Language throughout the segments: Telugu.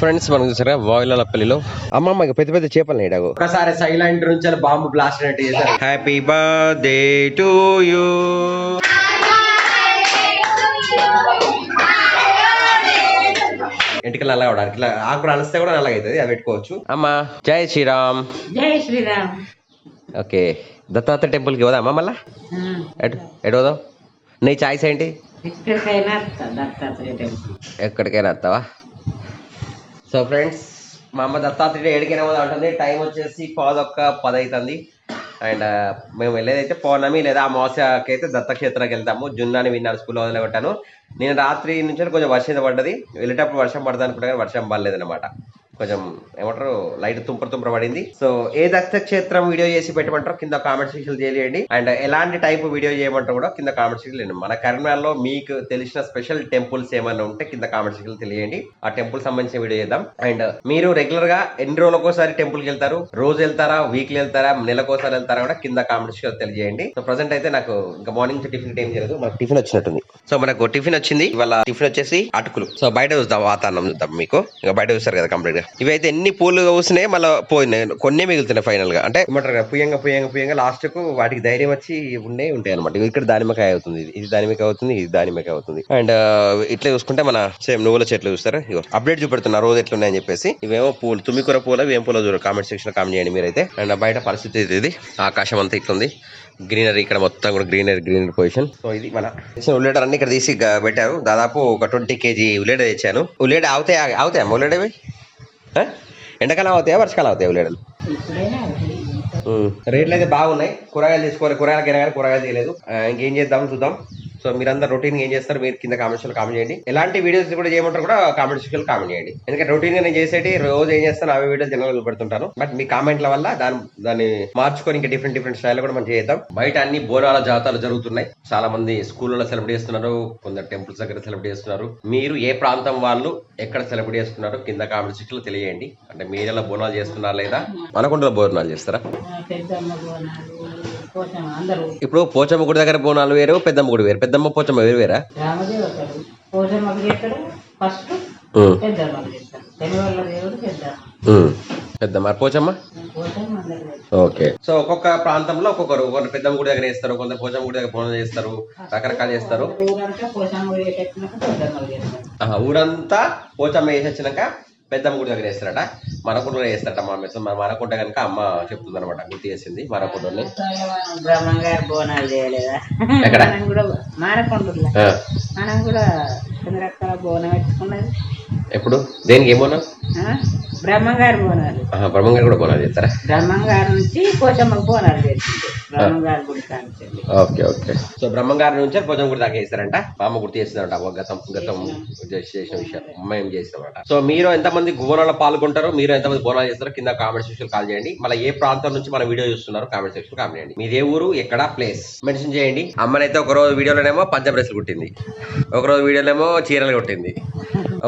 ఫ్రెండ్స్ మనం చూసారా వాయిలపల్లిలో అమ్మమ్మ పెద్ద పెద్ద చేపలు నేడాగు ఒకసారి సైలెంట్ నుంచి బాంబు బ్లాస్ట్ అయినట్టు చేశారు. Happy birthday to you. ఇంటికి నల్లగా అవడానికి ఇట్లా ఆకుడు అలిస్తే కూడా నల్లగా అవుతుంది, అది పెట్టుకోవచ్చు. అమ్మా జై శ్రీరామ్. జై శ్రీరామ్. ఓకే దత్తాత్రేయ టెంపుల్ కి పోదామా మళ్ళా? ఎటు పోదాం? నీ చాయిస్ ఏంటి? ఎక్కడికైనా వస్తావా? సో ఫ్రెండ్స్ మా అమ్మ దత్తాత్రేయ ఏడికైనా పోదా ఉంటుంది. టైం వచ్చేసి 10:10 అవుతుంది. అండ్ మేము వెళ్ళేదైతే పౌర్ణమి లేదా అమావాస్యకి అయితే దత్తక్షేత్రానికి వెళ్తాము. జున్నాని విన్నాను, స్కూల్లో వదిలిపెట్టాను. నేను రాత్రి నుంచి కొంచెం వర్షం పడ్డది, వెళ్ళేటప్పుడు వర్షం పడదు అనుకుంటే కానీ వర్షం పడలేదన్నమాట. కొంచెం ఏమంటారు లైట్ తుంపర పడింది. సో ఏ దత్తక్షేత్రం వీడియో చేసి పెట్టమంటారో కింద కామెంట్ సెక్షన్ తెలియండి. అండ్ ఎలాంటి టైప్ వీడియో చేయమంటారో కూడా కింద కామెంట్ సెక్షన్ తెలియండి. మన కరీంనగర్లో మీకు తెలిసిన స్పెషల్ టెంపుల్స్ ఏమైనా ఉంటే కింద కామెంట్ సెక్షన్ తెలియండి. ఆ టెంపుల్ సంబంధించిన వీడియో చేద్దాం. అండ్ మీరు రెగ్యులర్ గా ఎన్ని రోజులకోసారి టెంపుల్కి వెళ్తారు? రోజు వెళ్తారా, వీక్లీ వెళ్తారా, నెలకోసారి వెళ్తారా కూడా కింద కామెంట్ సెక్షన్ తెలియజేయండి. సో ప్రజెంట్ అయితే నాకు ఇంకా మార్నింగ్ టిఫిన్ టైం చేయలేదు, మనకు టిఫిన్ వచ్చినట్టుంది. సో మనకు టిఫిన్ వచ్చింది. ఇవాళ టిఫిన్ వచ్చేసి అటుకులు. సో బయట చూద్దాం, వాతావరణం చూద్దాం. మీకు ఇంకా బయట చూస్తారు కదా కంప్లీట్ గా. ఇవైతే ఎన్ని పూలు కూసినాయి, మళ్ళీ పోయినాయి, కొన్ని మిగులుతున్నాయి ఫైనల్ గా. అంటే ఏమంటారు పుయ్యంగా లాస్ట్ కు వాటికి ధైర్యం వచ్చి ఉంటాయి అనమాట. ఇక్కడ దానిమ్మకాయ అవుతుంది, ఇది దానిమ్మకాయ అవుతుంది, ఇది దానిమ్మకాయ అవుతుంది. అండ్ ఇట్లా చూసుకుంటే మన సేమ్ నువ్వుల చెట్లు చూస్తారా, అప్డేట్ చూపెడుతున్నా రోజు ఎట్లున్నాయని చెప్పేసి. ఇవేమో పూలు, తుమ్మికూర పూలు, ఏం పూలు చూడ కామెంట్ సెక్షన్ కామెంట్ చేయండి మీరైతే. అండ్ బయట పరిస్థితి ఇది, ఆకాశం అంతా ఇట్లుంది, గ్రీనరీ ఇక్కడ మొత్తం కూడా గ్రీనరీ పొజిషన్. సో ఇది మన ఉల్లిగడ్డలు అన్ని ఇక్కడ తీసి పెట్టారు. దాదాపు ఒక 20 kg ఉల్లిగడ్డ తెచ్చాను. ఉల్లిగడ్డ అవుతాయా ఉల్లిగడ్డవి? ఎండాకాలం అవుతాయా, వర్షకాలం అవుతాయి ఉల్లిగడ్డలు? రేట్లు అయితే బాగున్నాయి. కూరగాయలు తీసుకోవాలి, కూరగాయలు తీయలేదు. ఇంకేం చేద్దాం చూద్దాం. సో మీరందరూ రొటీన్ ఏం చేస్తారు మీరు కింద కామెంట్ సెక్షన్ కామెంట్ చేయండి. ఎలాంటి వీడియోస్ కూడా చేయమంటారు కూడా కామెంట్ సెక్షన్ కామెంట్ చేయండి. ఎందుకంటే రొటీన్ గా నేను చేసేటి రోజు ఏం చేస్తాను అవే వీడియోస్ జనరల్ పెడుతుంటాను. బట్ మీ కామెంట్ల వల్ల దాన్ని మార్చుకొని ఇంకా డిఫరెంట్ స్టైల్ కూడా మనం చేద్దాం. బయట అన్ని బోనాల జాతరలు జరుగుతున్నాయి. చాలా మంది స్కూళ్ళలో సెలబ్రేట్ చేస్తున్నారు, కొందరు టెంపుల్స్ దగ్గర సెలబ్రేట్ చేస్తున్నారు. మీరు ఏ ప్రాంతం వాళ్ళు ఎక్కడ సెలబ్రేట్ చేస్తున్నారు కింద కామెంట్ సెక్షన్ లో తెలియండి. అంటే మీరెలా బోనాలు చేస్తున్నారా లేదా, మనకుండలో బోనాలు చేస్తారా? ఇప్పుడు పోచమ్మ గుడి దగ్గర బోనాలు వేరు, పెద్దమ్మ గుడి వేరు. పెద్దమ్మ పోచమ్మ వేరు వేరా? పెద్దమ్మ పోచమ్మ. ఓకే. సో ఒక్కొక్క ప్రాంతంలో ఒక్కొక్కరు, కొందరు పెద్దమ్మ గుడి దగ్గర చేస్తారు, కొందరు పోచమ్మ గుడి దగ్గర బోనాలు చేస్తారు, రకరకాలు చేస్తారు. ఊరంతా పోచమ్మ వేసి వచ్చినాక పెద్దమ్మ గుడి దగ్గర వేస్తారట. మరకుండలో వేస్తారట. మా మిస్ మరకుంట కనుక అమ్మ చెప్తుంది అనమాట, గుర్తు చేసింది మరకుండని. ఎక్కడ ఎప్పుడు దేనికి ఏం బోనం? బ్రహ్మంగారు బోనాలు. బ్రహ్మంగారు కూడా బోనాలు చేస్తారా? బ్రహ్మంగారు నుంచి పోచమ్మకు బోనాలు చేస్తుంది. ఓకే. సో బ్రహ్మంగారి నుంచి పోచమ్మ గుడి దాకా వేస్తారంట. మా అమ్మ గుర్తు చేస్తుందంట గతం చేసిన విషయం అమ్మ ఏం చేస్తారన్నమాట. సో మీరు ఎంతమంది బోనాల్లో పాల్గొంటారో, మీరు ఎంతమంది బోనాలు చేస్తారో కింద కామెంట్ సెక్షన్ కాల్ చేయండి. మళ్ళీ ఏ ప్రాంతం నుంచి మన వీడియో చూస్తున్నారు కామెంట్ సెక్షన్ కామెంట్ చేయండి. మీదే ఊరు, ఎక్కడ, ప్లేస్ మెన్షన్ చేయండి. అమ్మనైతే ఒక రోజు వీడియోలోనేమో పంచబ్రెస్లు కుట్టింది, ఒక రోజు వీడియోలో చీరలు కొట్టింది,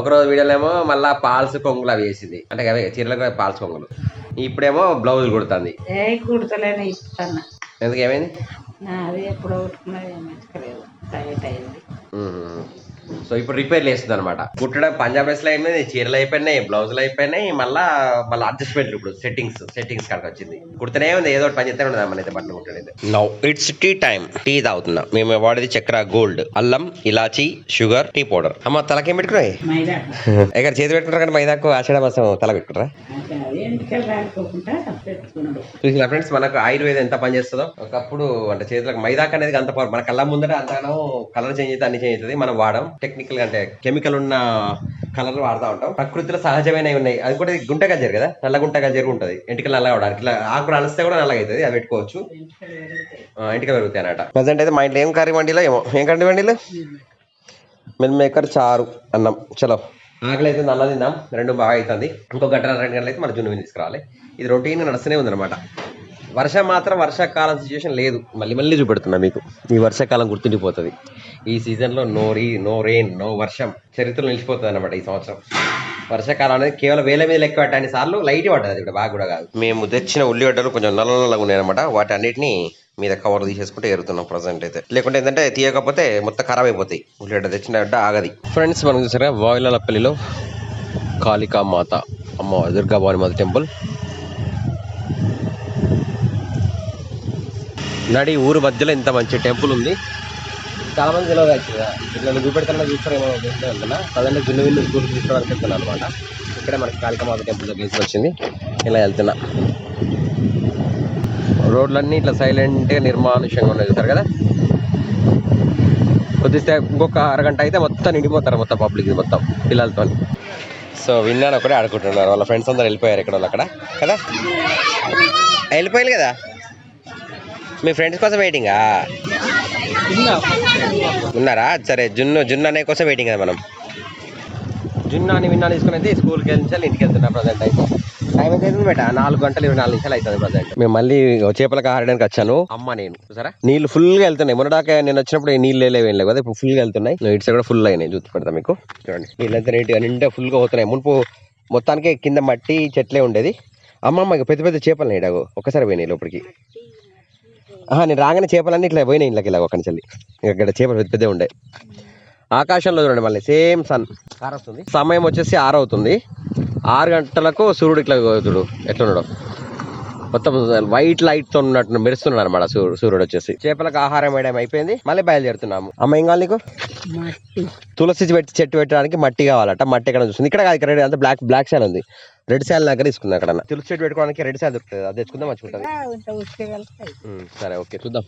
ఒక రోజు వీడియోలో మళ్ళీ పాల్స్ కొంగులు అవి వేసింది. అంటే అవే చీరలకు పాల్స్ కొంగులు. ఇప్పుడేమో బ్లౌజులు కుడుతుంది. ఎందుకు ఏమైంది? సో ఇప్పుడు రిపేర్లు వేస్తుంది అనమాట. కుట్టడం పంజాబ్ డ్రెస్లు అయిపోయింది, చీరలు అయిపోయినాయి, బ్లౌజులు అయిపోయినాయి, మళ్ళీ అడ్జస్ట్మెంట్ ఇప్పుడు సెట్టింగ్స్ కాడికి వచ్చింది. కుడుతూనే ఉంది, ఏదో ఒకటి పని చేస్తే ఉండదు అమ్మనైతే బట్టలు కుట్టలేదు. Now it's tea time. Tea తాగుతున్నా. మేము వాడేది చక్కెర గోల్డ్, అల్లం, ఇలాచి, షుగర్, టీ పౌడర్. అమ్మ తలకేం పెట్టుకున్నాయి? ఎక్కడ చేతి పెట్టుకుంటారు కానీ మైదాకు ఆషాఢ మాసం తల పెట్టుకుంటారా? చూసిన ఫ్రెండ్స్ మనకు ఆయుర్వేదం ఎంత పని చేస్తుందో. ఒకప్పుడు అంటే చేతులకు మైదాక్ అనేది అంత మన కళ్ళ ముందర అంతగానో కలర్ చేంజ్ అయితే అన్ని చేంజ్ అవుతుంది. మనం వాడడం టెక్నికల్ అంటే కెమికల్ ఉన్న కలర్ వాడుతూ ఉంటాం. ప్రకృతిలో సహజమైనవి ఉన్నాయి. అది కూడా గుంట గజ్జరు కదా, నల్ల గుంట గజ్జరు ఉంటుంది. ఎంటికలు నల్లగా అవడానికి ఇట్లా ఆకులు అలిస్తే కూడా నల్లగా అవుతుంది, అది పెట్టుకోవచ్చు. ఎంటికలు పెరుగుతాయి అన్నమాట. ప్రజెంట్ అయితే మా ఇంట్లో ఏం కర్రీ వండిలో ఏమో. ఏం కర్రీ వండిలో? మిల్ మేకర్, చారు, అన్నం. చలో ఆకలి అయితే అన్నం తిందాం. 2 బాగా అవుతుంది. ఇంకో 2 గంటలు అయితే మన జున్ను తీసుకురావాలి. ఇది రొటీన్గా నడుస్తూనే ఉందన్నమాట. వర్షం మాత్రం వర్షాకాలం సిచ్యువేషన్ లేదు. మళ్ళీ చూపెడుతున్నా మీకు. ఈ వర్షాకాలం గుర్తుండిపోతుంది. ఈ సీజన్లో నో రెయిన్, నో వర్షం, చరిత్రలో నిలిచిపోతుంది అనమాట ఈ సంవత్సరం. వర్షాకాలం అనేది కేవలం వేల మీద లెక్క పెట్టాన్ని సార్లు లైట్ పడ్డది, ఇక్కడ బాగా కూడా కాదు. మేము తెచ్చిన ఉల్లిగడ్డలు కొంచెం నల్లగా ఉన్నాయన్నమాట. వాటి అన్నిటిని మీద కవర్ తీసేసుకుంటే ఏరుతున్నాం ప్రజెంట్ అయితే. లేకుంటే ఏంటంటే తీయకపోతే మొత్తం ఖరాబ్ అయిపోతాయి. ఉల్లిగడ్డ తెచ్చిన ఆగది. ఫ్రెండ్స్ మనం చూసారా వాయిలపల్లిలో కాళికా మాత అమ్మ దుర్గా భవాని మాత టెంపుల్. నడి ఊరు మధ్యలో ఇంత మంచి టెంపుల్ ఉంది. చాలా మంది తెలియదు యాక్చువల్గా. ఇట్లా చూపెడతానన్నా చూస్తారేమో వెళ్తున్నా. ప్రజెంట్ జున్ను విల్లు స్కూల్ తీసుకోవడానికి వెళ్తున్నాను అనమాట. ఇక్కడే మనకి కాళికా మాత టెంపుల్ దగ్గర వచ్చింది. ఇలా వెళ్తున్నా. రోడ్లన్నీ ఇట్లా సైలెంట్గా నిర్మానుష్యంగా ఉన్నాయి చూసారు కదా. కొద్దిస్తే ఇంకొక అరగంట అయితే మొత్తం నిండిపోతారు మొత్తం పబ్లిక్ మొత్తం పిల్లలతో. సో విన్నాను ఒకటే ఆడుకుంటున్నారు. వాళ్ళ ఫ్రెండ్స్ అందరు వెళ్ళిపోయారు ఇక్కడ వాళ్ళు అక్కడ కదా. వెళ్ళిపోయారు కదా. మీ ఫ్రెండ్స్ కోసం వెయిటింగా ఉన్నారా? సరే జున్ను అనే కోసం వెయిటింగ్ కదా మనం. జున్ను అని విన్నా తీసుకుని అయితే స్కూల్కి వెళ్ళి ఇంటికి వెళ్తున్నా. ప్రజెంట్ అయితే టైం అయితే బేట 4 గంటలు 24 నిమిషాలు అవుతుంది ప్రజెంట్. మేము మళ్ళీ చేపలకు ఆడడానికి వచ్చాను. అమ్మ నేను చూసారా నీళ్ళు ఫుల్గా వెళ్తున్నాయి. మొన్నదాకా నేను వచ్చినప్పుడు నీళ్ళు ఏం లేవు కదా. ఇప్పుడు ఫుల్గా వెళ్తున్నాయి. ఇటు సైడ్ కూడా ఫుల్ అయినాయి. చూసి పెడతా మీకు చూడండి. నీళ్ళు అయితే నీట్గా నిండా ఫుల్గా పోతున్నాయి. మునుపు మొత్తానికి కింద మట్టి చెట్లే ఉండేది. అమ్మమ్మ పెద్ద పెద్ద చేపలు నేడాగు ఒక్కసారి పోయినాయి లోపలికి. నేను రాగానే చేపలన్నీ ఇట్లా పోయినాయి ఇళ్ళకి. ఇలా ఒక్కని చల్లి ఇక్కడ చేపలు పెద్ద పెద్ద ఉండే. ఆకాశంలో చూడండి మళ్ళీ సేమ్ సన్ కార్ వస్తుంది. సమయం వచ్చేసి 6 అవుతుంది. 6 గంటలకు సూర్యుడు ఇట్లా చూడు ఎట్లున్నాడు. మొత్తం వైట్ లైట్ తో ఉన్నట్టు మెరుస్తున్నాడు అనమాట సూర్యుడు వచ్చేసి. చేపలకు ఆహారం వేయడం అయిపోయింది. మళ్ళీ బయలుదేరుతున్నాము. అమ్మ ఏం కావాలి నీకు? తులసి చెట్టు పెట్టడానికి మట్టి కావాలట. మట్టి ఎక్కడ చూస్తుంది? ఇక్కడ కాదు. ఇక్కడ అంతా బ్లాక్ శాల్ ఉంది. రెడ్ శాల్ దగ్గర తీసుకుందాం. అక్కడ తులసి చెట్టు పెట్టుకోవడానికి రెడ్ శాల్ దొరుకుతుంది. అది తెచ్చుకుందాం మంచిగుంటుంది. సరే ఓకే చూద్దాం.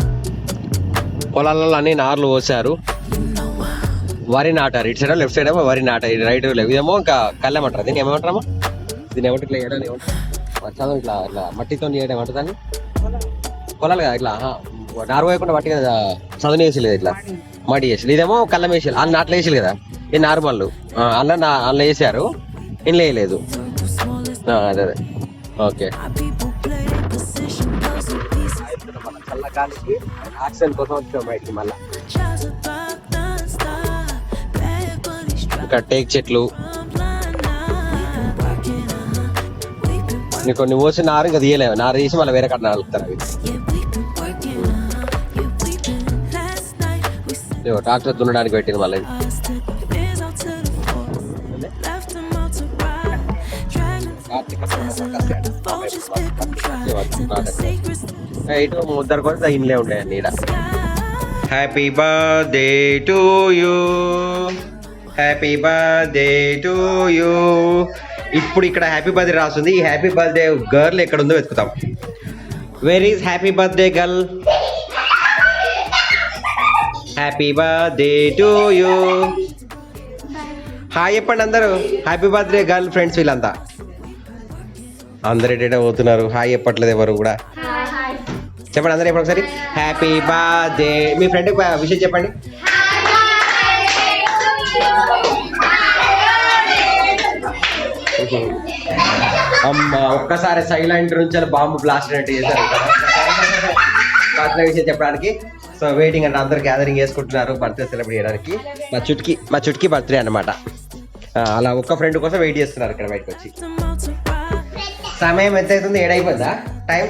పొలాలలో అన్ని నార్లు పోసారు. వరి నాటారు. ఇటు సైడ్ లెఫ్ట్ సైడ్ ఏమో వరి నాటారు. రైట్ ఇదేమో ఇంకా కళ్ళేమంటారు. దీన్ని ఏమంటారమ్మా? దీన్ని ఏమంటారు ఇట్లా వేయడం ఏమంటారు? చదువు ఇట్లా ఇట్లా మట్టితో వేయడం ఏమంటారు దాన్ని? పొలాలు కదా ఇట్లా నారు వేయకుండా మట్టి కదా చదువు వేసలేదు. ఇట్లా మట్టి వేసి ఇదేమో కళ్ళం వేసారు. వాళ్ళు నాట్లు వేసారు కదా. ఇది నార్మల్ అల్ల వేసారు. ఇంట్లో వేయలేదు. అదే ఓకే. చల్లగాలికి ఆక్సిజన్ కోసం వచ్చాం బయటికి. మళ్ళీ ఇంకా టేక్ చెట్లు కొన్ని పోసి నారు ఇంకా తీయలేము. నారు తీసి మళ్ళీ వేరే కట్ట నాలుగుతారు అవి. ట్రాక్టర్ దున్నడానికి పెట్టింది మళ్ళీ. ఇటు ముద్దరు కూడా ఇండ్లే ఉంటాయండి ఈడ. Happy birthday to you, happy birthday to you. ఇప్పుడు ఇక్కడ హ్యాపీ బర్త్డే రాస్తుంది. ఈ హ్యాపీ బర్త్డే గర్ల్ ఎక్కడ ఉందో వెతుకుతాం. Where is happy birthday girl? Happy birthday to you. Hi చెప్పండి అందరూ. హ్యాపీ బర్త్డే గర్ల్ ఫ్రెండ్స్ వీళ్ళంతా. అందరు ఎటేటో పోతున్నారు. హాయ్ చెప్పట్లేదు ఎవరు కూడా. చెప్పండి అందరూ చెప్పండి ఒకసారి. Happy birthday. మీ ఫ్రెండ్ విషయం చెప్పండి. అమ్మ ఒక్కసారి సైలెంట్ నుంచి బాంబు బ్లాస్ట్ అయినట్టు చేశారు బర్త్డే విషయం చెప్పడానికి. సో వెయిటింగ్ అంటే అందరు గ్యాదరింగ్ చేసుకుంటున్నారు బర్త్డే సెలబ్రేట్ చేయడానికి. మా చుట్కి బర్త్డే అన్నమాట. అలా ఒక్క ఫ్రెండ్ కోసం వెయిట్ చేస్తున్నారు ఇక్కడ బయటకు వచ్చి. సమయం ఎంత అవుతుంది? 7 అయిపోయిందా? టైం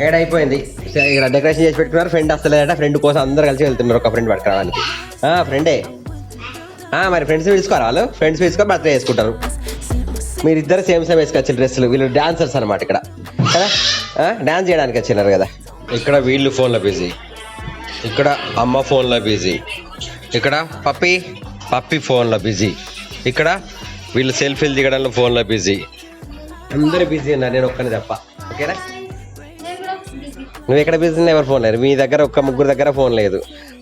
7 అయిపోయింది. ఇక్కడ డెకరేషన్ చేసి పెట్టుకున్నారు. ఫ్రెండ్ వస్తలేదట. ఫ్రెండ్ కోసం అందరు కలిసి వెళ్తున్నారు ఒక ఫ్రెండ్ పట్టుకోవడానికి. ఫ్రెండే మరి ఫ్రెండ్స్ తీసుకోవాలి. వాళ్ళు ఫ్రెండ్స్ తీసుకొని బర్త్డే చేసుకుంటారు. మీరిద్దరు సేమ్ వేసుకొచ్చిన డ్రెస్సులు. వీళ్ళు డాన్సర్స్ అనమాట ఇక్కడ కదా. డాన్స్ చేయడానికి వచ్చినారు కదా. ఇక్కడ వీళ్ళు ఫోన్లో బిజీ, ఇక్కడ అమ్మ ఫోన్లో బిజీ, ఇక్కడ పప్పి ఫోన్లో బిజీ, ఇక్కడ వీళ్ళు సెల్ఫీలు దిగడంలో ఫోన్లో బిజీ. అందరూ బిజీ ఉన్నారు. నేను ఒక్కనే తప్ప. ఓకేనా? నువ్వు ఎక్కడ బిజీ ఉన్నా? ఎవరు ఫోన్ లేరు. మీ దగ్గర ఒక్క ముగ్గురు దగ్గర ఫోన్ లేదు.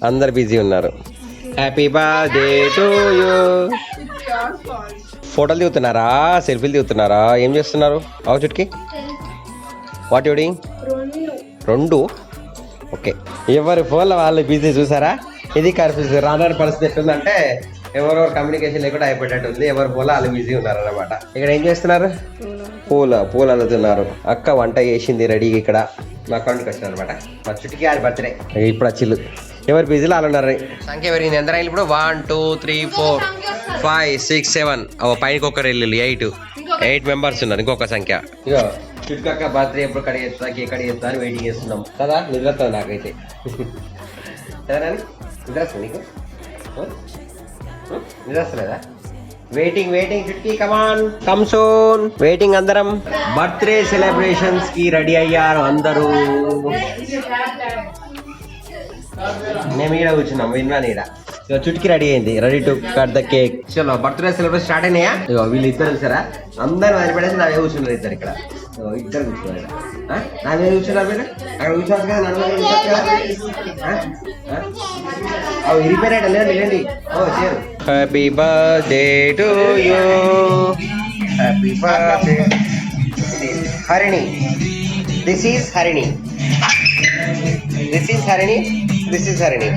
అందరు బిజీ ఉన్నారు. Happy birthday to you. ఫోటోలు దిగుతున్నారా? సెల్ఫీలు దిగుతున్నారా? ఏం చేస్తున్నారు? చుట్కి వాట్ యూ డూయింగ్? 2 ఓకే. ఎవరి ఫోన్లో వాళ్ళు బిజీ చూసారా? ఇది కన్ఫ్యూజ్. రాని పరిస్థితి ఎట్లుందంటే ఎవరెవరు కమ్యూనికేషన్ లేకుండా అయిపోయేటట్టు ఉంది. ఎవరి ఫోన్లో వాళ్ళు బిజీ ఉన్నారు అనమాట. ఇక్కడ ఏం చేస్తున్నారు? పూలు అల్లుతున్నారు. అక్క వంట చేసింది రెడీ. ఇక్కడ మా అకౌంట్కి వచ్చిన అనమాట. మా చుట్టికి అది బర్త్డే. ఇప్పుడు వచ్చిల్లు ఎవరు బిజీలో వాళ్ళు ఉన్నారు. సంఖ్య పెరిగింది. ఎంత రైలు ఇప్పుడు? 1 2 3 4 5 6 7. పైకి ఒకరు వెళ్ళి 8 మెంబర్స్ ఉన్నారు. ఇంకొక సంఖ్య. ఇగో చుట్టుకక్క బర్త్డే ఎప్పుడు కడిగేస్తా కేక్ కడిగేస్తా అని వెయిటింగ్ చేస్తున్నాం కదా. నిద్రతో నాకైతే నిద్ర వస్తుంది. నీకు నిద్ర వస్తలేదా? వెయిటింగ్ చుట్కీ కమాన్ కమ్ సోన్ వెయిటింగ్ అందరం బర్త్డే సెలబ్రేషన్స్ కి రెడీ అయ్యారు అందరూ. మేము ఈడ కూర్చున్నాం విన్నాను ఈడ. ఇక చుట్కీ రెడీ అయింది, ready to cut the cake. చలో బర్త్డే సెలబ్రేషన్ స్టార్ట్ అయినాయా? ఇగో వీళ్ళు ఇద్దరు చూసారా, అందరూ వదిలిపెట్టేసి నావే కూర్చున్నారు ఇద్దరు ఇక్కడ. ఇద్దరు కూర్చున్నారు, నా మీద కూర్చున్నారు మీరు. అక్కడ కూర్చోవచ్చు కదా, నన్ను కూర్చోవచ్చు కదా. ఇరిపోయినట్టు లేదండి. ఓ చేరు. Happy birthday to you, happy birthday Harini. This is Harini, this is Harini, this is Harini.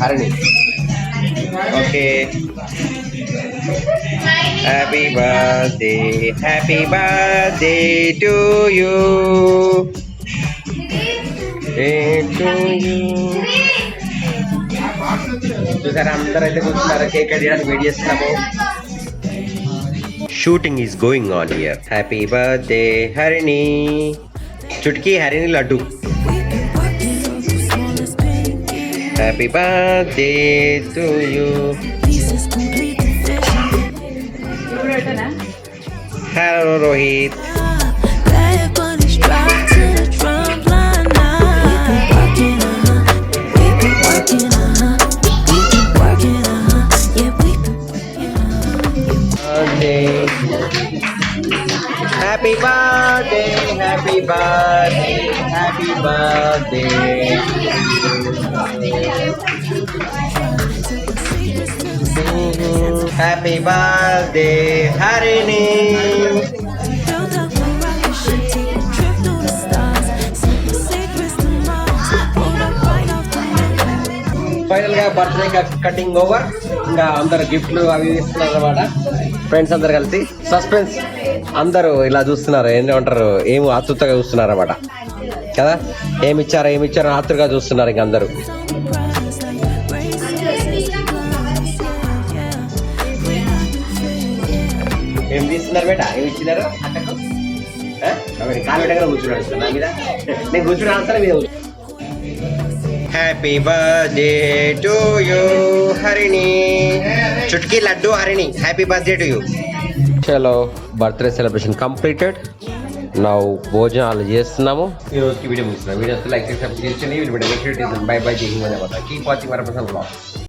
Harini okay. Happy birthday to you, చూసారా అందరూ అయితే కూర్చున్నారు, కేక్ కట్ చేయడానికి వెయిట్ చేస్తున్నాము. Shooting is going on here. Happy birthday Harini. Chutki Harini laddu. Happy birthday to you. Hello Rohit. Happy birthday, happy birthday, happy birthday. Happy birthday, Harini. Final గా బర్త్డే కటింగ్ ఓవర్. ఇంకా అందరు గిఫ్ట్లు అవి ఇస్తున్నారు అన్నమాట. ఫ్రెండ్స్ అందరు కలిసి సస్పెన్స్ అందరూ ఇలా చూస్తున్నారు, ఏంటంటారు, ఏమి ఆతృతగా చూస్తున్నారు అన్నమాట కదా. ఏమిచ్చారో ఆతృతగా చూస్తున్నారు ఇంక అందరూ. ఏం తీస్తున్నారు బేట, ఏమి ఇచ్చినారు అక్కకు? కాలు పెట్టగా కూర్చున్నాడు నా మీద, నేను కూర్చున్నా మీద. Happy birthday to you Harini. Chutki laddu Harini, happy birthday to you. చలో బర్త్డే సెలబ్రేషన్ కంప్లీటెడ్. నౌ భోజనాలు చేస్తున్నాము. ఈ రోజుకి వీడియో ముగిస్తున్నాం. వీడియో లైక్ చేసి సబ్స్క్రైబ్ చేయండి. By by. Keep watching Varaprasad vlogs.